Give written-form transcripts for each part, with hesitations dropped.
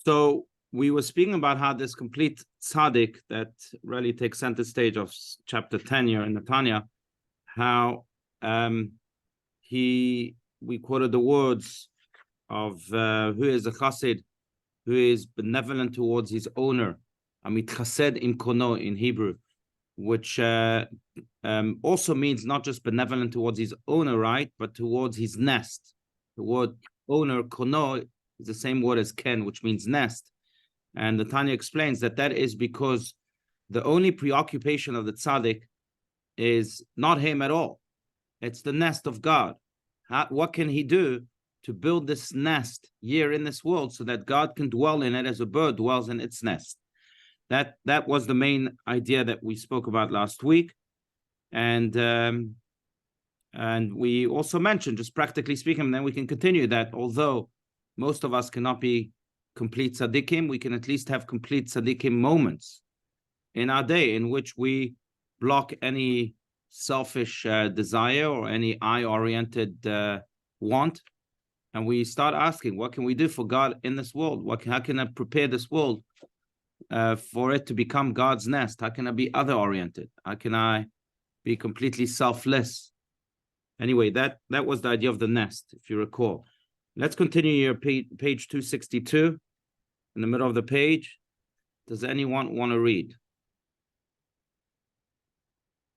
So we were speaking about how this complete tzaddik that really takes center stage of chapter 10 here in the Tanya, how we quoted the words of who is a chassid, who is benevolent towards his owner, amit chased im kono in Hebrew, which also means not just benevolent towards his owner, right, but towards his nest. The word owner, kono, is the same word as ken, which means nest. And the Tanya explains that that is because the only preoccupation of the tzaddik is not him at all. It's the nest of God. What can he do to build this nest here in this world so that God can dwell in it as a bird dwells in its nest? That was the main idea that we spoke about last week. And we also mentioned, just practically speaking, and then we can continue, that although most of us cannot be complete tzaddikim, we can at least have complete tzaddikim moments in our day in which we block any selfish desire or any I-oriented want, and we start asking, what can we do for God in this world? How can I prepare this world for it to become God's nest? How can I be other-oriented? How can I be completely selfless? Anyway, that was the idea of the nest, if you recall. Let's continue here, page 262, in the middle of the page. Does anyone want to read?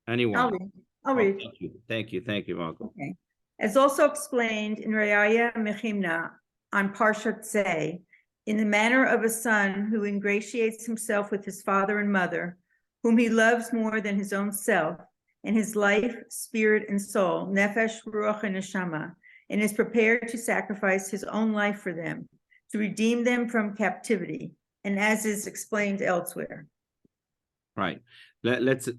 Anyone? I'll read. Thank you, Marco. Okay. As also explained in Re'aya Mechimna on Parshat Say, in the manner of a son who ingratiates himself with his father and mother, whom he loves more than his own self, and his life, spirit, and soul, nefesh, ruach, and neshama, and is prepared to sacrifice his own life for them, to redeem them from captivity, and as is explained elsewhere. Right. Let's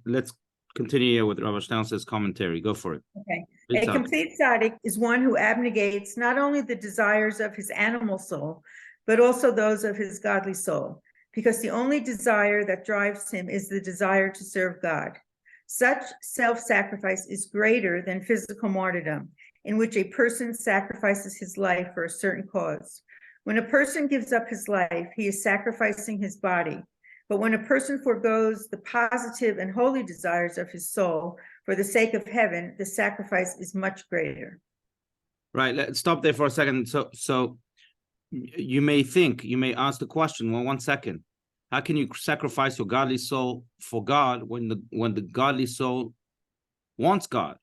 continue here with Rav Shtein's commentary. Go for it. Okay. A complete tzaddik is one who abnegates not only the desires of his animal soul, but also those of his godly soul, because the only desire that drives him is the desire to serve God. Such self-sacrifice is greater than physical martyrdom, in which a person sacrifices his life for a certain cause. When a person gives up his life, he is sacrificing his body. But when a person forgoes the positive and holy desires of his soul for the sake of heaven, the sacrifice is much greater. Right. Let's stop there for a second. So you may ask the question, well, 1 second. How can you sacrifice your godly soul for God when the godly soul wants God?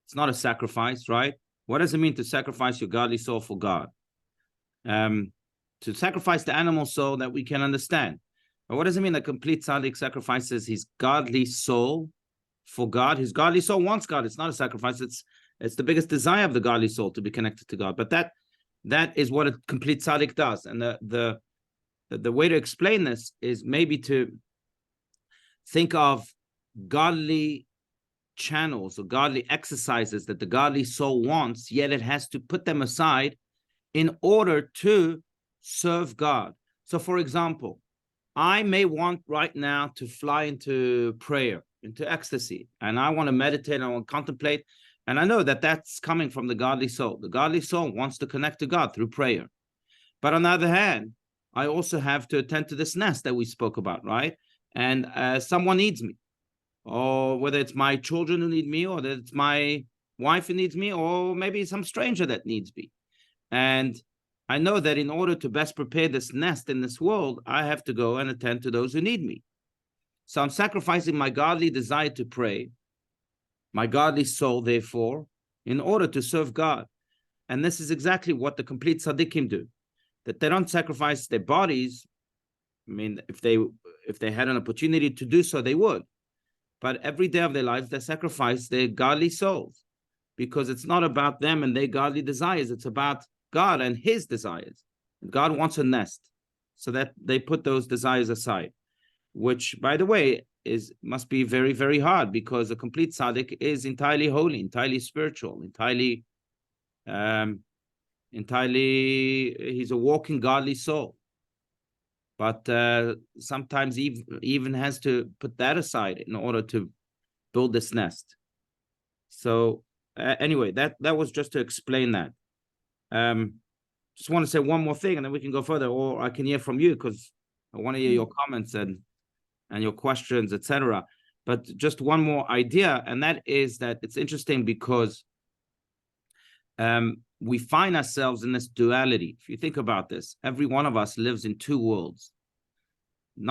It's not a sacrifice, right? What does it mean to sacrifice your godly soul for God? To sacrifice the animal soul, that we can understand. But what does it mean that complete tzaddik sacrifices his godly soul for God? His godly soul wants God. It's not a sacrifice. It's the biggest desire of the godly soul to be connected to God. But that is what a complete tzaddik does. And the way to explain this is maybe to think of godly channels or godly exercises that the godly soul wants, yet it has to put them aside in order to serve God. So, for example, I may want right now to fly into prayer, into ecstasy, and I want to meditate, I want to contemplate, and I know that that's coming from the godly soul. The godly soul wants to connect to God through prayer. But on the other hand, I also have to attend to this nest that we spoke about, right? And someone needs me, or whether it's my children who need me, or that it's my wife who needs me, or maybe some stranger that needs me. And I know that in order to best prepare this nest in this world, I have to go and attend to those who need me. So I'm sacrificing my godly desire to pray, my godly soul, therefore, in order to serve God. And this is exactly what the complete tzaddikim do. That they don't sacrifice their bodies. I mean, if they had an opportunity to do so, they would. But every day of their lives, they sacrifice their godly souls, because it's not about them and their godly desires. It's about God and his desires. God wants a nest, so that they put those desires aside, which, by the way, must be very, very hard, because a complete tzaddik is entirely holy, entirely spiritual, entirely he's a walking godly soul. But sometimes he even has to put that aside in order to build this nest. So anyway, that was just to explain that. just want to say one more thing, and then we can go further, or I can hear from you, because I want to hear your comments and your questions, etc. But just one more idea, and that is that it's interesting because we find ourselves in this duality. If you think about this, every one of us lives in two worlds. I'm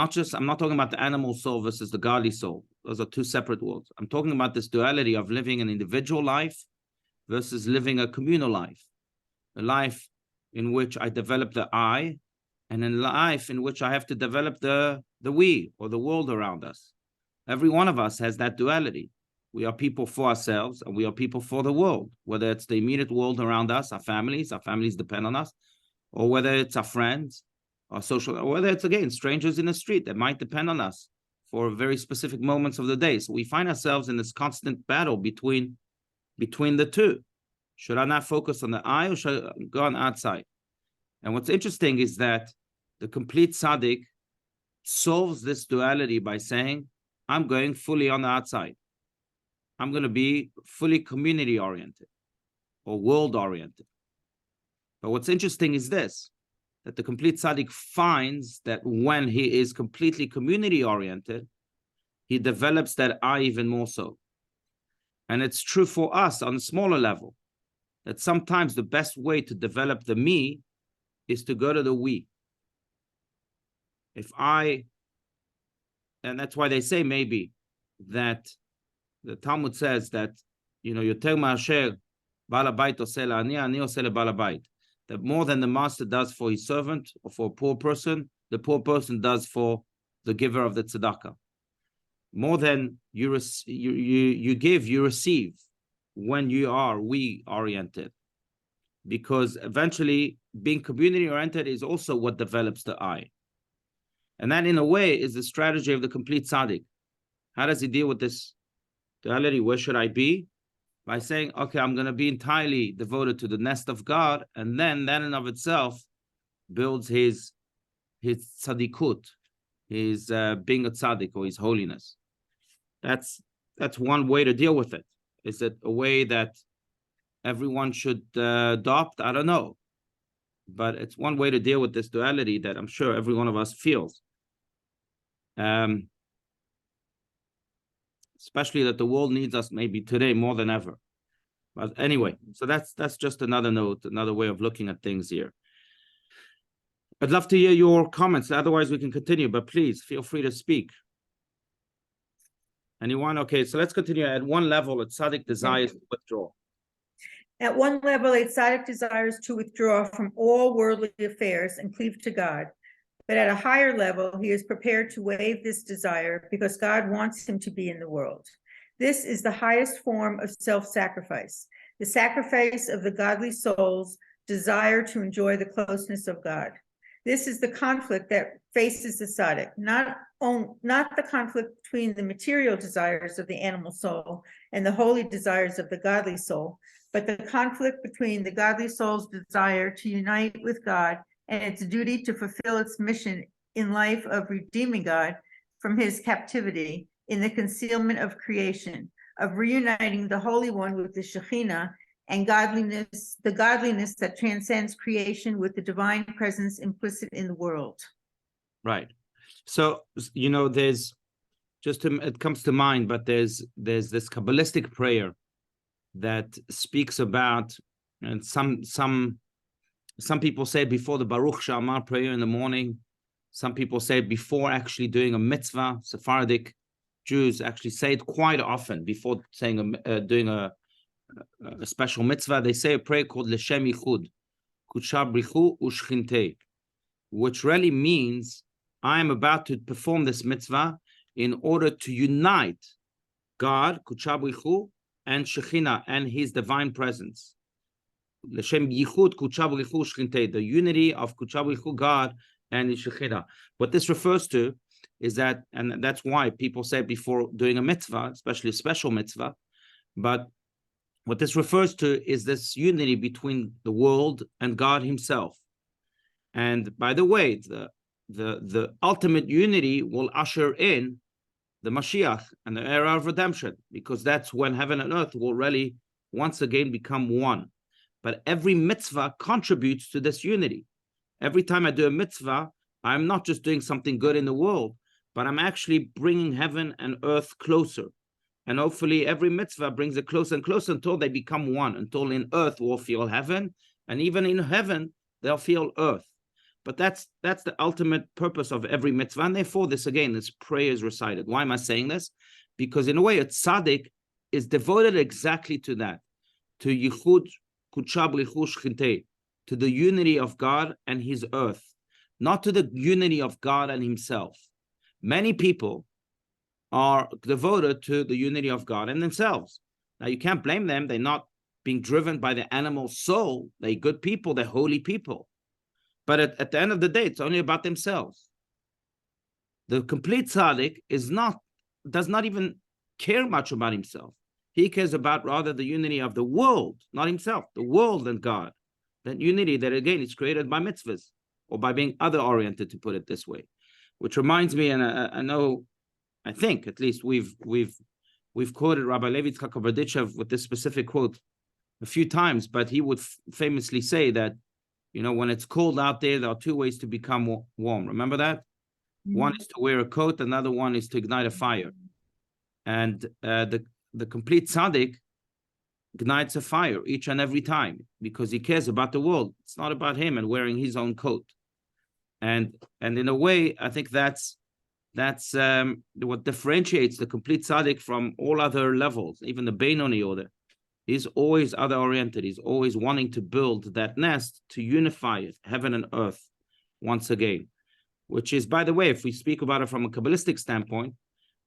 not talking about the animal soul versus the godly soul. Those are two separate worlds. I'm talking about this duality of living an individual life versus living a communal life. A life in which I develop the I, and a life in which I have to develop the we, or the world around us. Every one of us has that duality. We are people for ourselves, and we are people for the world, whether it's the immediate world around us, our families depend on us, or whether it's our friends, our social, or whether it's, again, strangers in the street that might depend on us for very specific moments of the day. So we find ourselves in this constant battle between the two. Should I not focus on the I, or should I go on the outside? And what's interesting is that the complete tzaddik solves this duality by saying, I'm going fully on the outside. I'm going to be fully community-oriented or world-oriented. But what's interesting is this, that the complete tzaddik finds that when he is completely community-oriented, he develops that I even more so. And it's true for us on a smaller level, that sometimes the best way to develop the me is to go to the we. And that's why they say maybe that the Talmud says that, yoter ma'asher ba'al habayit oseh la'ani, ani oseh le'ba'al habayit. That more than the master does for his servant or for a poor person, the poor person does for the giver of the tzedakah. More than you give, you receive when you are we-oriented. Because eventually, being community-oriented is also what develops the I. And that, in a way, is the strategy of the complete tzaddik. How does he deal with this duality? Where should I be? By saying, okay, I'm going to be entirely devoted to the nest of God, and then that in of itself builds his tzaddikut, his being a tzaddik, or his holiness. That's one way to deal with it. Is it a way that everyone should adopt? I don't know. But it's one way to deal with this duality that I'm sure every one of us feels. Especially that the world needs us maybe today more than ever. But anyway, so that's just another note, another way of looking at things here. I'd love to hear your comments. Otherwise, we can continue, but please feel free to speak. Anyone? Okay, so let's continue. At one level, a tzaddik desires to withdraw. At one level, a tzaddik desires to withdraw from all worldly affairs and cleave to God. But at a higher level, he is prepared to waive this desire because God wants him to be in the world. This is the highest form of self-sacrifice, the sacrifice of the godly soul's desire to enjoy the closeness of God. This is the conflict that faces the tzaddik, not the conflict between the material desires of the animal soul and the holy desires of the godly soul, but the conflict between the godly soul's desire to unite with God and its duty to fulfill its mission in life of redeeming God from his captivity in the concealment of creation, of reuniting the Holy One with the Shekhinah and godliness, the godliness that transcends creation with the divine presence implicit in the world. Right. So, there's it comes to mind, but there's this Kabbalistic prayer that speaks about, and some people say before the Baruch She'amar prayer in the morning. Some people say before actually doing a mitzvah. Sephardic Jews actually say it quite often before saying doing a special mitzvah. They say a prayer called L'Shem Yichud, Kudsha Brichu Ushchinte, which really means I am about to perform this mitzvah in order to unite God, Kudsha Brichu, and Shekhinah, and his divine presence. L'Shem Yichud Kudsha Brichu Ushchinte, the unity of Kudsha Brichu, God, and the Shekhinah. What this refers to is that, and that's why people say before doing a mitzvah, especially a special mitzvah, but what this refers to is this unity between the world and God himself. And by the way, the ultimate unity will usher in the Mashiach and the era of redemption, because that's when heaven and earth will really once again become one. but every mitzvah contributes to this unity. Every time I do a mitzvah, I'm not just doing something good in the world, but I'm actually bringing heaven and earth closer. And hopefully every mitzvah brings it closer and closer until they become one, until in earth we'll feel heaven, and even in heaven, they'll feel earth. But that's the ultimate purpose of every mitzvah. And therefore, this prayer is recited. Why am I saying this? Because in a way, a tzaddik is devoted exactly to that, to yichud kudsha b'lichud shchintei, to the unity of God and his earth, not to the unity of God and himself. Many people are devoted to the unity of God and themselves. Now, you can't blame them. They're not being driven by the animal soul. They're good people. They're holy people. But at the end of the day, it's only about themselves. The complete tzaddik does not even care much about himself. He cares about rather the unity of the world, not himself, the world and God. That unity that, again, is created by mitzvahs or by being other-oriented, to put it this way. Which reminds me, and I think at least we've quoted Rabbi Levi Yitzchak Berditchev with this specific quote a few times, but he would famously say that, when it's cold out there are two ways to become warm. Remember that? Mm-hmm. One is to wear a coat, another one is to ignite a fire. And the complete tzaddik ignites a fire each and every time because he cares about the world. It's not about him and wearing his own coat. And in a way, I think that's what differentiates the complete tzaddik from all other levels, even the Beinoni order. He's always other-oriented. He's always wanting to build that nest to unify it, heaven and earth, once again, which is, by the way, if we speak about it from a Kabbalistic standpoint,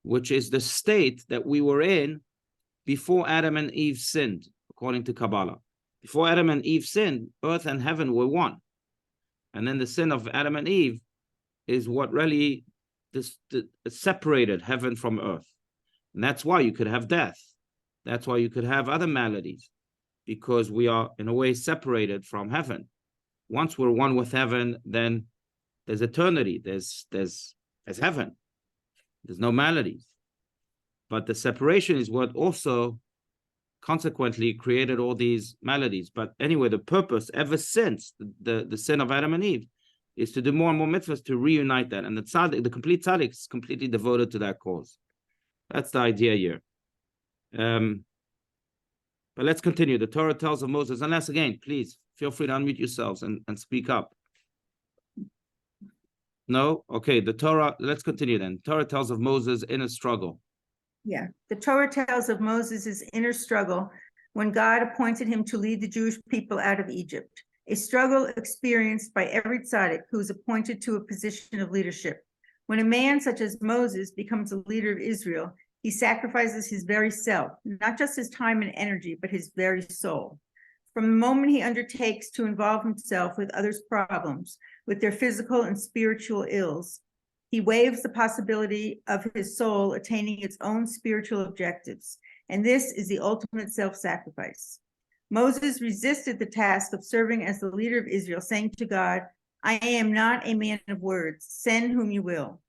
which is the state that we were in before Adam and Eve sinned, according to Kabbalah. Before Adam and Eve sinned, earth and heaven were one. And then the sin of Adam and Eve is what really separated heaven from earth. And that's why you could have death. That's why you could have other maladies, because we are, in a way, separated from heaven. Once we're one with heaven, then there's eternity, there's heaven. There's no maladies. But the separation is what also consequently created all these maladies. But anyway, the purpose ever since the sin of Adam and Eve is to do more and more mitzvahs to reunite that. And the complete tzaddik is completely devoted to that cause. That's the idea here. But let's continue. The Torah tells of Moses, unless again, please feel free to unmute yourselves and speak up. No? Okay, the Torah, let's continue then. Torah tells of Moses' inner struggle. Yeah, the Torah tells of Moses' inner struggle when God appointed him to lead the Jewish people out of Egypt, a struggle experienced by every tzaddik who is appointed to a position of leadership. When a man such as Moses becomes a leader of Israel, he sacrifices his very self, not just his time and energy, but his very soul. From the moment he undertakes to involve himself with others' problems, with their physical and spiritual ills, he waives the possibility of his soul attaining its own spiritual objectives, and this is the ultimate self-sacrifice. Moses resisted the task of serving as the leader of Israel, saying to God, "I am not a man of words, send whom you will."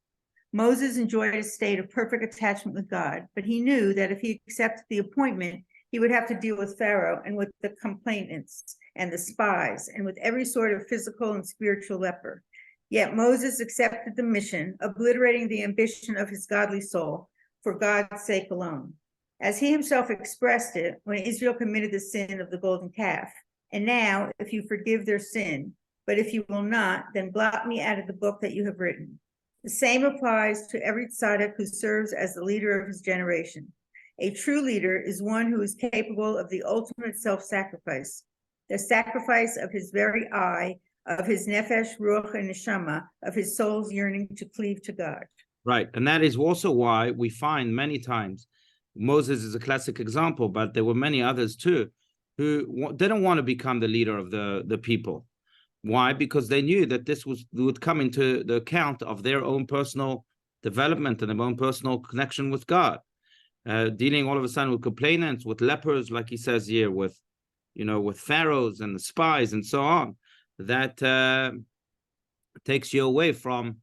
Moses enjoyed a state of perfect attachment with God, but he knew that if he accepted the appointment, he would have to deal with Pharaoh and with the complainants and the spies and with every sort of physical and spiritual leper. Yet Moses accepted the mission, obliterating the ambition of his godly soul for God's sake alone. As he himself expressed it when Israel committed the sin of the golden calf, "And now, if you forgive their sin, but if you will not, then blot me out of the book that you have written." The same applies to every tzaddik who serves as the leader of his generation. A true leader is one who is capable of the ultimate self-sacrifice, the sacrifice of his very I, of his nefesh, ruach, and neshama, of his soul's yearning to cleave to God. Right, and that is also why we find many times, Moses is a classic example, but there were many others too, who didn't want to become the leader of the people. Why? Because they knew that this would come into the account of their own personal development and their own personal connection with God. Dealing all of a sudden with complainants, with lepers, like he says here, with pharaohs and the spies and so on, that takes you away from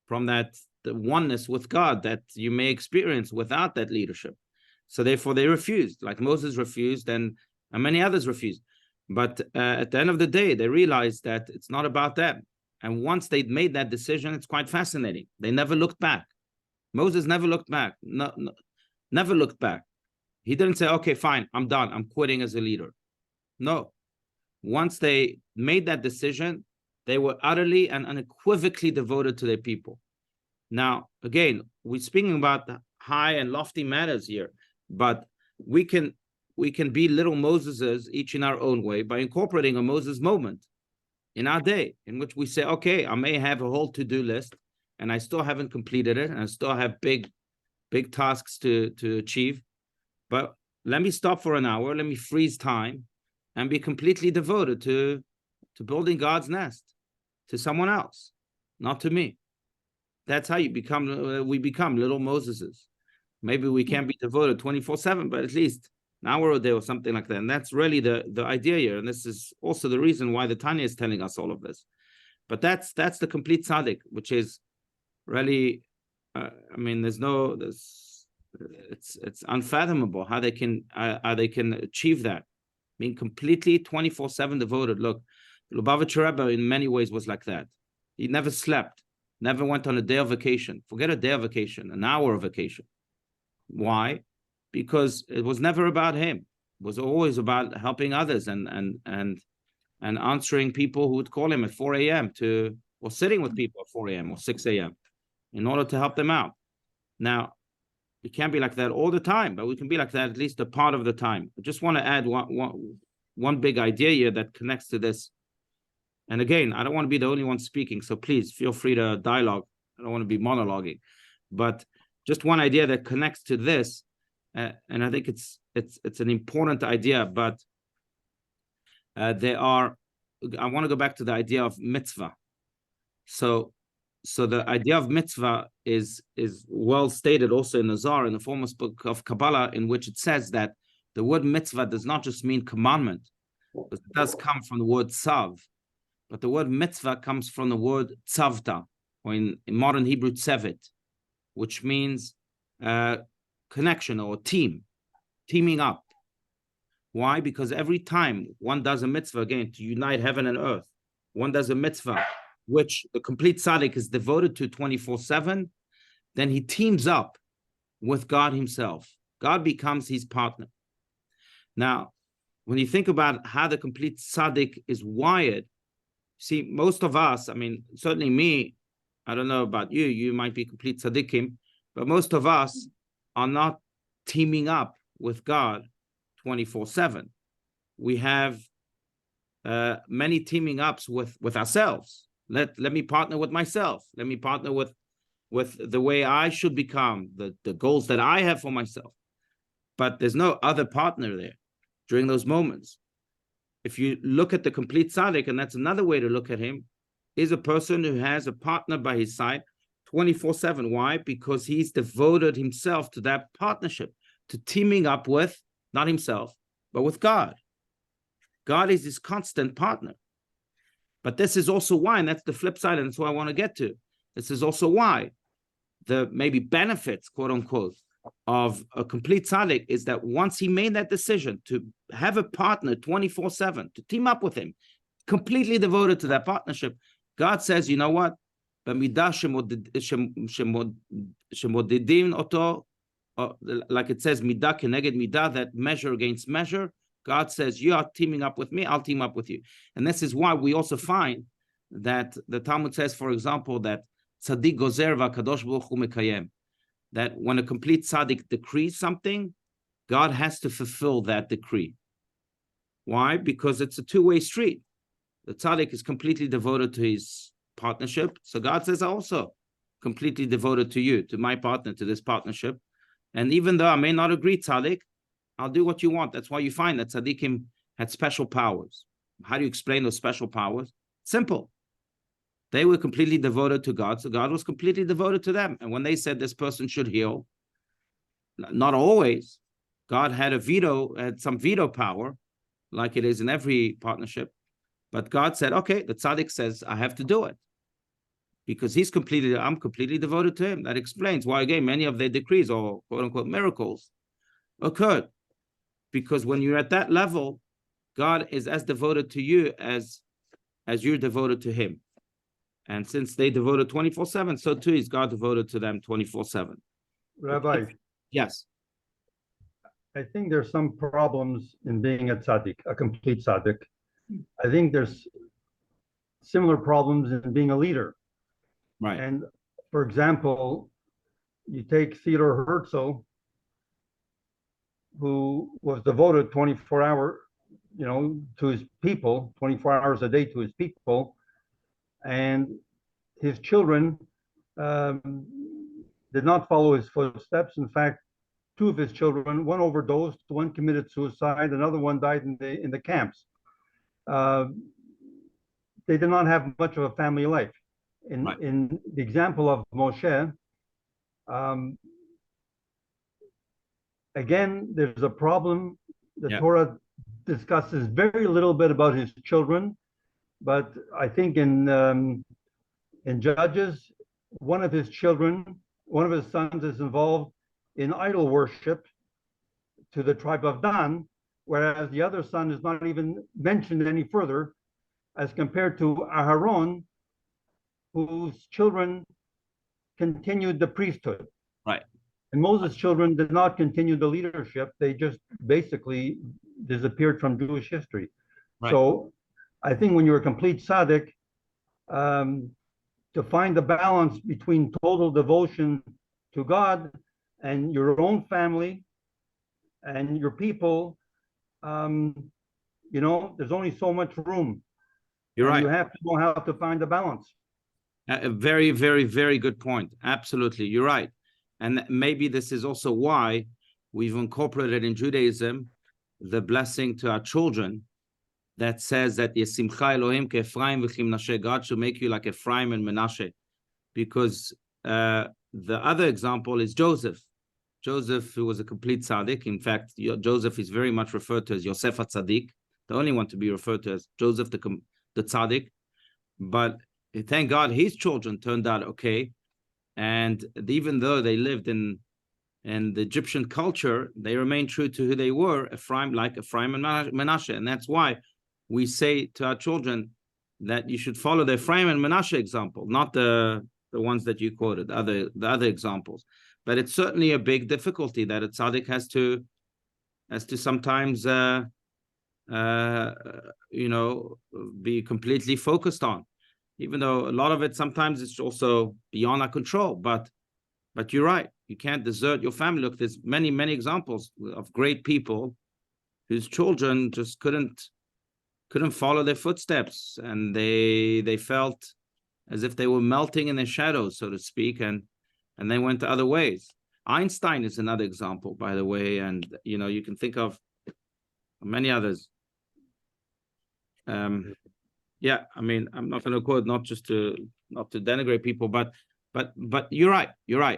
the oneness with God that you may experience without that leadership. So therefore they refused, like Moses refused and many others refused. But at the end of the day, they realized that it's not about them. And once they'd made that decision, it's quite fascinating. They never looked back. Moses never looked back. Never looked back. He didn't say, okay, fine, I'm done. I'm quitting as a leader. No. Once they made that decision, they were utterly and unequivocally devoted to their people. Now, again, we're speaking about high and lofty matters here, but we can be little Moseses, each in our own way, by incorporating a Moses moment in our day, in which we say, okay, I may have a whole to-do list, and I still haven't completed it, and I still have big tasks to achieve, but let me stop for an hour, let me freeze time, and be completely devoted to building God's nest, to someone else, not to me. That's how we become little Moseses. Maybe we can't be devoted 24/7, but at least an hour a day or something like that. And that's really the idea here. And this is also the reason why the Tanya is telling us all of this. But that's the complete tzaddik, which is really, it's unfathomable how they can achieve that. Being completely 24/7 devoted. Look, Lubavitcher Rebbe in many ways was like that. He never slept, never went on a day of vacation. Forget a day of vacation, an hour of vacation. Why? Because it was never about him. It was always about helping others and answering people who would call him at 4 a.m. or sitting with people at 4 a.m. or 6 a.m. in order to help them out. Now, we can't be like that all the time, but we can be like that at least a part of the time. I just want to add one big idea here that connects to this. And again, I don't want to be the only one speaking, so please feel free to dialogue. I don't want to be monologuing, but just one idea that connects to this, and I think it's an important idea. But I want to go back to the idea of mitzvah. So the idea of mitzvah is well stated also in the Zohar, in the foremost book of Kabbalah, in which it says that the word mitzvah does not just mean commandment, but it does come from the word tzav. But the word mitzvah comes from the word tzavta, or in modern Hebrew tzevet, which means connection or teaming up. Why? Because every time one does a mitzvah, again, to unite heaven and earth, one does a mitzvah which the complete tzaddik is devoted to 24/7, then he teams up with God himself. God becomes his partner. Now, when you think about how the complete tzaddik is wired, see, most of us, certainly me, I don't know about you, you might be complete tzaddikim, but most of us are not teaming up with God 24/7. We have many teaming ups with ourselves. Let me partner with myself. Let me partner with the way I should become, the goals that I have for myself. But there's no other partner there during those moments. If you look at the complete tzaddik, and that's another way to look at him, is a person who has a partner by his side 24/7. Why? Because he's devoted himself to that partnership, to teaming up with, not himself, but with God. God is his constant partner. But this is also why, and that's the flip side, and that's what I want to get to. This is also why the maybe benefits, quote unquote, of a complete tzaddik is that once he made that decision to have a partner 24/7, to team up with him, completely devoted to that partnership, God says, you know what? Like it says, midah keneged midah, that measure against measure. God says, you are teaming up with me, I'll team up with you. And this is why we also find that the Talmud says, for example, that tzaddik gozer v'kadosh baruch hu mekayem, that when a complete tzaddik decrees something, God has to fulfill that decree. Why? Because it's a two-way street. The tzaddik is completely devoted to his partnership. So God says, also completely devoted to you, to my partner, to this partnership. And even though I may not agree, tzaddik, I'll do what you want. That's why you find that tzaddikim had special powers. How do you explain those special powers? Simple. They were completely devoted to God, so God was completely devoted to them. And when they said this person should heal, not always, God had some veto power, like it is in every partnership. But God said, okay, the tzaddik says, I have to do it. Because I'm completely devoted to him. That explains why, again, many of their decrees or quote unquote miracles occurred. Because when you're at that level, God is as devoted to you as you're devoted to him. And since they devoted 24/7, so too is God devoted to them 24/7. Rabbi, Yes. I think there's some problems in being a tzaddik, a complete tzaddik. I think there's similar problems in being a leader. Right. And for example, you take Theodore Herzl, who was devoted 24 hours, to his people, 24 hours a day to his people, and his children did not follow his footsteps. In fact, two of his children, one overdosed, one committed suicide, another one died in the camps. They did not have much of a family life. In the example of Moshe, again, there's a problem. The Torah discusses very little bit about his children, but I think in Judges, one of his sons is involved in idol worship to the tribe of Dan, whereas the other son is not even mentioned any further, as compared to Aharon, whose children continued the priesthood. Right. And Moses' children did not continue the leadership. They just basically disappeared from Jewish history. Right. So I think when you're a complete tzaddik, to find the balance between total devotion to God and your own family and your people, there's only so much room. You're right. You have to know how to find the balance. A very, very, very good point. Absolutely. You're right. And maybe this is also why we've incorporated in Judaism the blessing to our children that says that Yesimcha Elohim ke'Ephraim v'chimnashe, God should make you like Ephraim and Menashe. Because the other example is Joseph. Joseph, who was a complete tzaddik. In fact, Joseph is very much referred to as Yosef HaTzadik, the only one to be referred to as Joseph the tzaddik. But thank God his children turned out okay. And even though they lived in the Egyptian culture, they remained true to who they were, Ephraim and Menashe. And that's why we say to our children that you should follow the Ephraim and Menashe example, not the ones that you quoted, the other examples. But it's certainly a big difficulty that a tzaddik has to sometimes be completely focused on. Even though a lot of it sometimes it's also beyond our control, but you're right. You can't desert your family. Look, there's many, many examples of great people whose children just couldn't follow their footsteps, and they felt as if they were melting in their shadows, so to speak, and they went to other ways. Einstein is another example, by the way, and you can think of many others. Yeah, I mean, I'm not going to quote not to denigrate people, but you're right.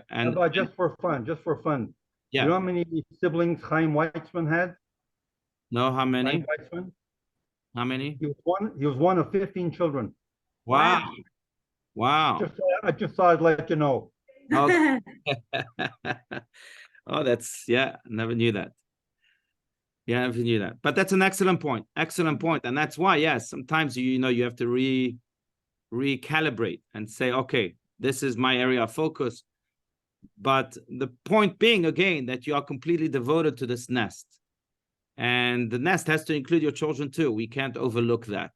And just for fun. Yeah. You know how many siblings Chaim Weizmann had? No, how many? Chaim Weizmann? How many? He was one of 15 children. Wow. I just thought I'd let you know. Okay. Oh, never knew that. Yeah, I never knew that. But that's an excellent point. And that's why, yes, sometimes you have to recalibrate and say, okay, this is my area of focus. But the point being, again, that you are completely devoted to this nest. And the nest has to include your children too. We can't overlook that.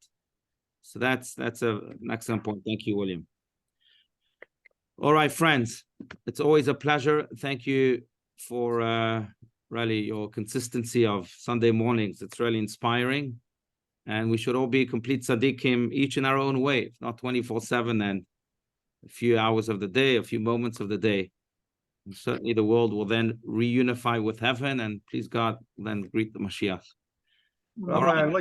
So that's an excellent point. Thank you, William. All right, friends, it's always a pleasure. Thank you for really your consistency of Sunday mornings. It's really inspiring. And we should all be complete tzaddikim, each in our own way, if not 24/7 and a few hours of the day, a few moments of the day. And certainly the world will then reunify with heaven, and please God, then greet the Mashiach. All right.